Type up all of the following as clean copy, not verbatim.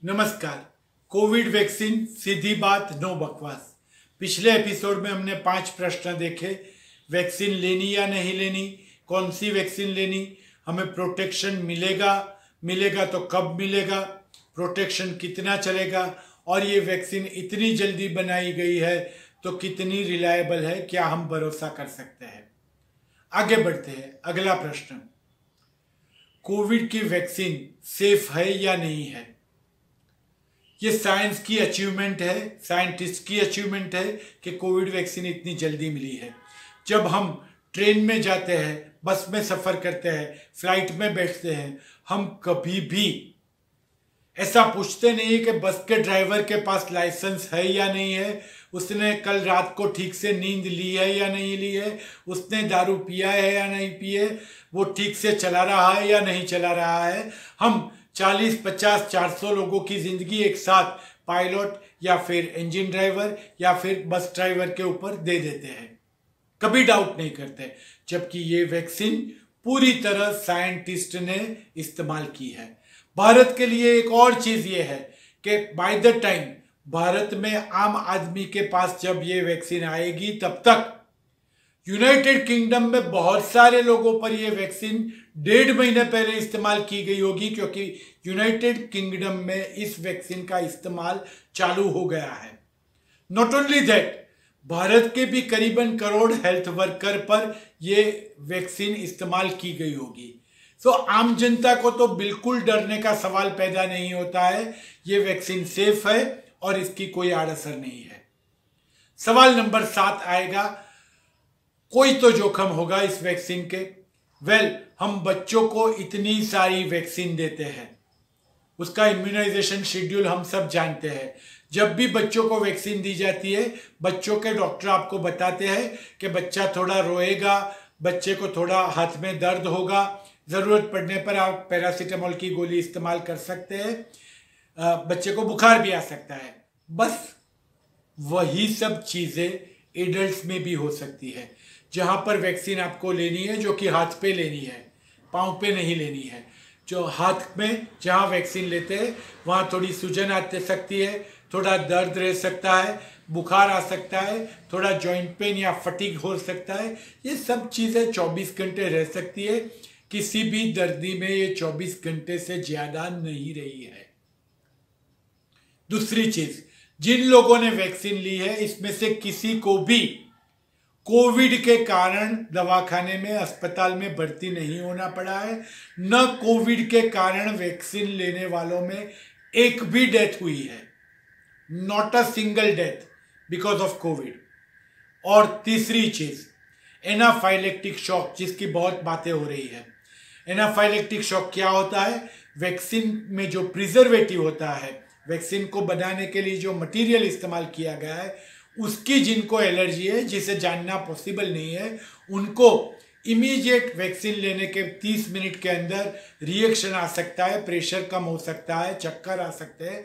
नमस्कार। Covid vaccine सीधी बात no बकवास। पिछले एपिसोड में हमने 5 प्रश्न देखे। वैक्सीन लेनी या नहीं लेनी, कौन सी वैक्सीन लेनी, हमें प्रोटेक्शन मिलेगा तो कब मिलेगा, प्रोटेक्शन कितना चलेगा, और ये वैक्सीन इतनी जल्दी बनाई गई है तो कितनी रिलायबल है, क्या हम भरोसा कर सकते हैं। आगे बढ़ते हैं। अगला प्रश्न, कोविड की वैक्सीन सेफ है या नहीं है। ये साइंस की अचीवमेंट है, साइंटिस्ट की अचीवमेंट है कि कोविड वैक्सीन इतनी जल्दी मिली है। जब हम ट्रेन में जाते हैं, बस में सफ़र करते हैं, फ्लाइट में बैठते हैं, हम कभी भी ऐसा पूछते नहीं है कि बस के ड्राइवर के पास लाइसेंस है या नहीं है, उसने कल रात को ठीक से नींद ली है या नहीं ली है, उसने दारू पिया है या नहीं पिए, वो ठीक से चला रहा है या नहीं चला रहा है। हम 40, 50, 400 लोगों की जिंदगी एक साथ पायलट या फिर इंजन ड्राइवर या फिर बस ड्राइवर के ऊपर दे देते हैं, कभी डाउट नहीं करते। जबकि ये वैक्सीन पूरी तरह साइंटिस्ट ने इस्तेमाल की है। भारत के लिए एक और चीज ये है कि बाय द टाइम भारत में आम आदमी के पास जब ये वैक्सीन आएगी, तब तक यूनाइटेड किंगडम में बहुत सारे लोगों पर यह वैक्सीन 1.5 महीने पहले इस्तेमाल की गई होगी, क्योंकि यूनाइटेड किंगडम में इस वैक्सीन का इस्तेमाल चालू हो गया है। नॉट ओनली दैट, भारत के भी करीबन करोड़ हेल्थ वर्कर पर यह वैक्सीन इस्तेमाल की गई होगी। तो आम जनता को तो बिल्कुल डरने का सवाल पैदा नहीं होता है। ये वैक्सीन सेफ है और इसकी कोई आड़असर नहीं है। सवाल नंबर 7 आएगा, कोई तो जोखिम होगा इस वैक्सीन के। हम बच्चों को इतनी सारी वैक्सीन देते हैं, उसका इम्यूनाइजेशन शेड्यूल हम सब जानते हैं। जब भी बच्चों को वैक्सीन दी जाती है, बच्चों के डॉक्टर आपको बताते हैं कि बच्चा थोड़ा रोएगा, बच्चे को थोड़ा हाथ में दर्द होगा, जरूरत पड़ने पर आप पैरासीटामोल की गोली इस्तेमाल कर सकते हैं, बच्चे को बुखार भी आ सकता है। बस वही सब चीजें एडल्ट्स में भी हो सकती है। जहां पर वैक्सीन आपको लेनी है, जो कि हाथ पे लेनी है, पाँव पे नहीं लेनी है। जो हाथ में जहां वैक्सीन लेते हैं वहां थोड़ी सूजन आ सकती है, थोड़ा दर्द रह सकता है, बुखार आ सकता है, थोड़ा जॉइंट पेन या फटीग हो सकता है। ये सब चीजें 24 घंटे रह सकती है। किसी भी दर्दी में ये 24 घंटे से ज्यादा नहीं रही है। दूसरी चीज, जिन लोगों ने वैक्सीन ली है, इसमें से किसी को भी कोविड के कारण दवाखाने में, अस्पताल में भर्ती नहीं होना पड़ा है। न कोविड के कारण वैक्सीन लेने वालों में एक भी डेथ हुई है। Not a single death because of Covid. और तीसरी चीज, एनाफाइलेक्टिक शॉक, जिसकी बहुत बातें हो रही है। एनाफाइलेक्टिक शॉक क्या होता है? वैक्सीन में जो प्रिजर्वेटिव होता है, वैक्सीन को बनाने के लिए जो मटेरियल इस्तेमाल किया गया है, उसकी जिनको एलर्जी है, जिसे जानना पॉसिबल नहीं है, उनको इमीडिएट वैक्सीन लेने के 30 मिनट के अंदर रिएक्शन आ सकता है, प्रेशर कम हो सकता है, चक्कर आ सकते हैं।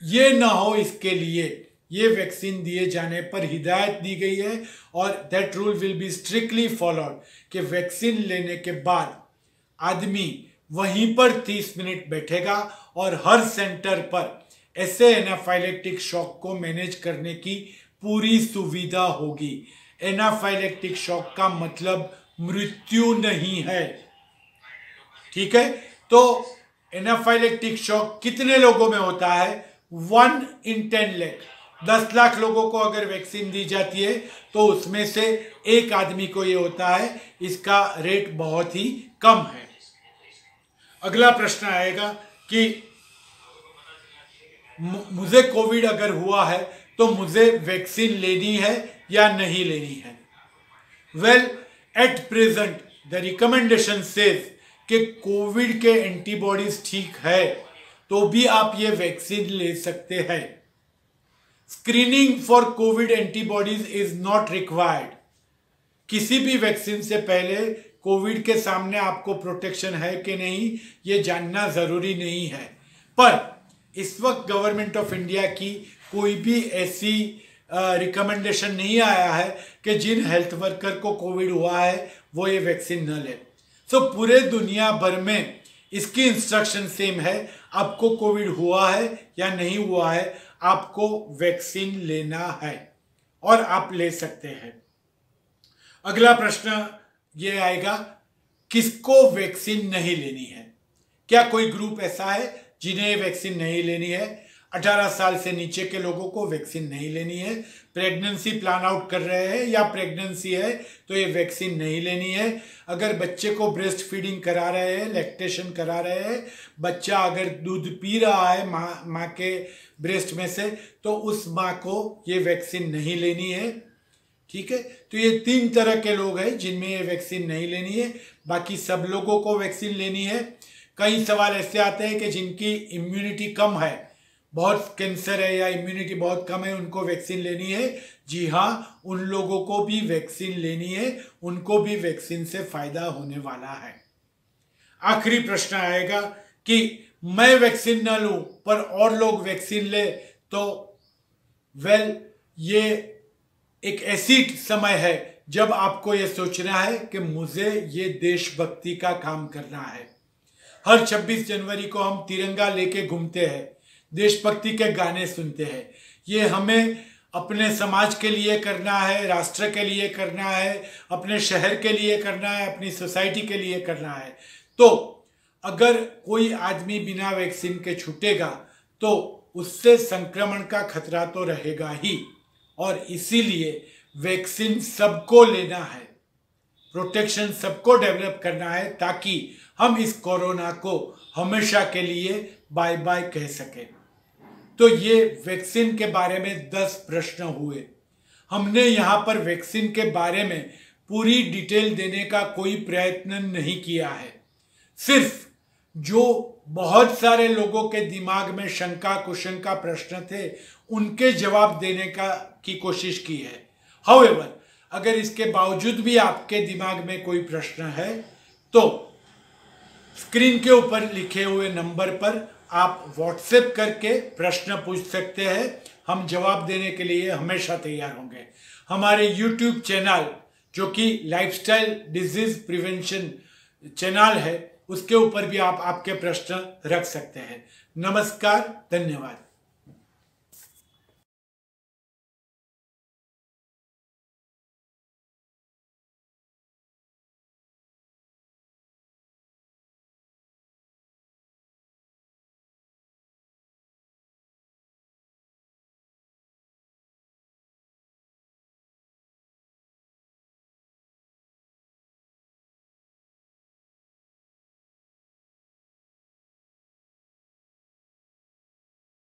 ये ना हो, इसके लिए ये वैक्सीन दिए जाने पर हिदायत दी गई है और that rule will be strictly followed कि वैक्सीन लेने के बाद आदमी वहीं पर 30 मिनट बैठेगा और हर सेंटर पर ऐसे एनाफाइलेक्टिक शॉक को मैनेज करने की पूरी सुविधा होगी। एनाफाइलेक्टिक शॉक का मतलब मृत्यु नहीं है, ठीक है? तो एनाफाइलेक्टिक शॉक कितने लोगों में होता है? 1 in 10 लाख। 10 लाख लोगों को अगर वैक्सीन दी जाती है तो उसमें से एक आदमी को ये होता है। इसका रेट बहुत ही कम है। अगला प्रश्न आएगा कि मुझे कोविड अगर हुआ है तो मुझे वैक्सीन लेनी है या नहीं लेनी है। At present the recommendation says कि कोविड के एंटीबॉडीज ठीक है तो भी आप ये वैक्सीन ले सकते हैं। Screening for Covid antibodies is not required. किसी भी वैक्सीन से पहले कोविड के सामने आपको प्रोटेक्शन है कि नहीं, ये जानना जरूरी नहीं है। पर इस वक्त गवर्नमेंट ऑफ इंडिया की कोई भी ऐसी रिकमेंडेशन नहीं आया है कि जिन हेल्थ वर्कर को कोविड हुआ है वो ये वैक्सीन न ले। सो पूरे दुनिया भर में इसकी इंस्ट्रक्शन सेम है। आपको कोविड हुआ है या नहीं हुआ है, आपको वैक्सीन लेना है और आप ले सकते हैं। अगला प्रश्न ये आएगा, किसको वैक्सीन नहीं लेनी है? क्या कोई ग्रुप ऐसा है जिन्हें वैक्सीन नहीं लेनी है? 18 साल से नीचे के लोगों को वैक्सीन नहीं लेनी है। प्रेगनेंसी प्लान आउट कर रहे हैं या प्रेगनेंसी है तो ये वैक्सीन नहीं लेनी है। अगर बच्चे को ब्रेस्ट फीडिंग करा रहे हैं, लैक्टेशन करा रहे हैं, बच्चा अगर दूध पी रहा है माँ के ब्रेस्ट में से, तो उस माँ को ये वैक्सीन नहीं लेनी है। ठीक है, तो ये 3 तरह के लोग हैं जिनमें ये वैक्सीन नहीं लेनी है। बाकी सब लोगों को वैक्सीन लेनी है। कई सवाल ऐसे आते हैं कि जिनकी इम्यूनिटी कम है, बहुत कैंसर है या इम्यूनिटी बहुत कम है, उनको वैक्सीन लेनी है। जी हाँ, उन लोगों को भी वैक्सीन लेनी है, उनको भी वैक्सीन से फायदा होने वाला है। आखिरी प्रश्न आएगा कि मैं वैक्सीन न लूं पर और लोग वैक्सीन ले तो ये एक ऐसी समय है जब आपको ये सोचना है कि मुझे ये देशभक्ति का काम करना है। हर 26 जनवरी को हम तिरंगा लेके घूमते हैं, देशभक्ति के गाने सुनते हैं। ये हमें अपने समाज के लिए करना है, राष्ट्र के लिए करना है, अपने शहर के लिए करना है, अपनी सोसाइटी के लिए करना है। तो अगर कोई आदमी बिना वैक्सीन के छूटेगा तो उससे संक्रमण का खतरा तो रहेगा ही, और इसीलिए वैक्सीन सबको लेना है, प्रोटेक्शन सबको डेवलप करना है, ताकि हम इस कोरोना को हमेशा के लिए बाय बाय कह सकें। तो ये वैक्सीन के बारे में 10 प्रश्न हुए। हमने यहाँ पर वैक्सीन के बारे में पूरी डिटेल देने का कोई प्रयत्न नहीं किया है। सिर्फ जो बहुत सारे लोगों के दिमाग में शंका कुशंका प्रश्न थे, उनके जवाब देने की कोशिश की है। हाउएवर, अगर इसके बावजूद भी आपके दिमाग में कोई प्रश्न है तो स्क्रीन के ऊपर लिखे हुए नंबर पर आप व्हाट्सएप करके प्रश्न पूछ सकते हैं। हम जवाब देने के लिए हमेशा तैयार होंगे। हमारे YouTube चैनल, जो कि लाइफस्टाइल डिजीज प्रिवेंशन चैनल है, उसके ऊपर भी आप आपके प्रश्न रख सकते हैं। नमस्कार, धन्यवाद।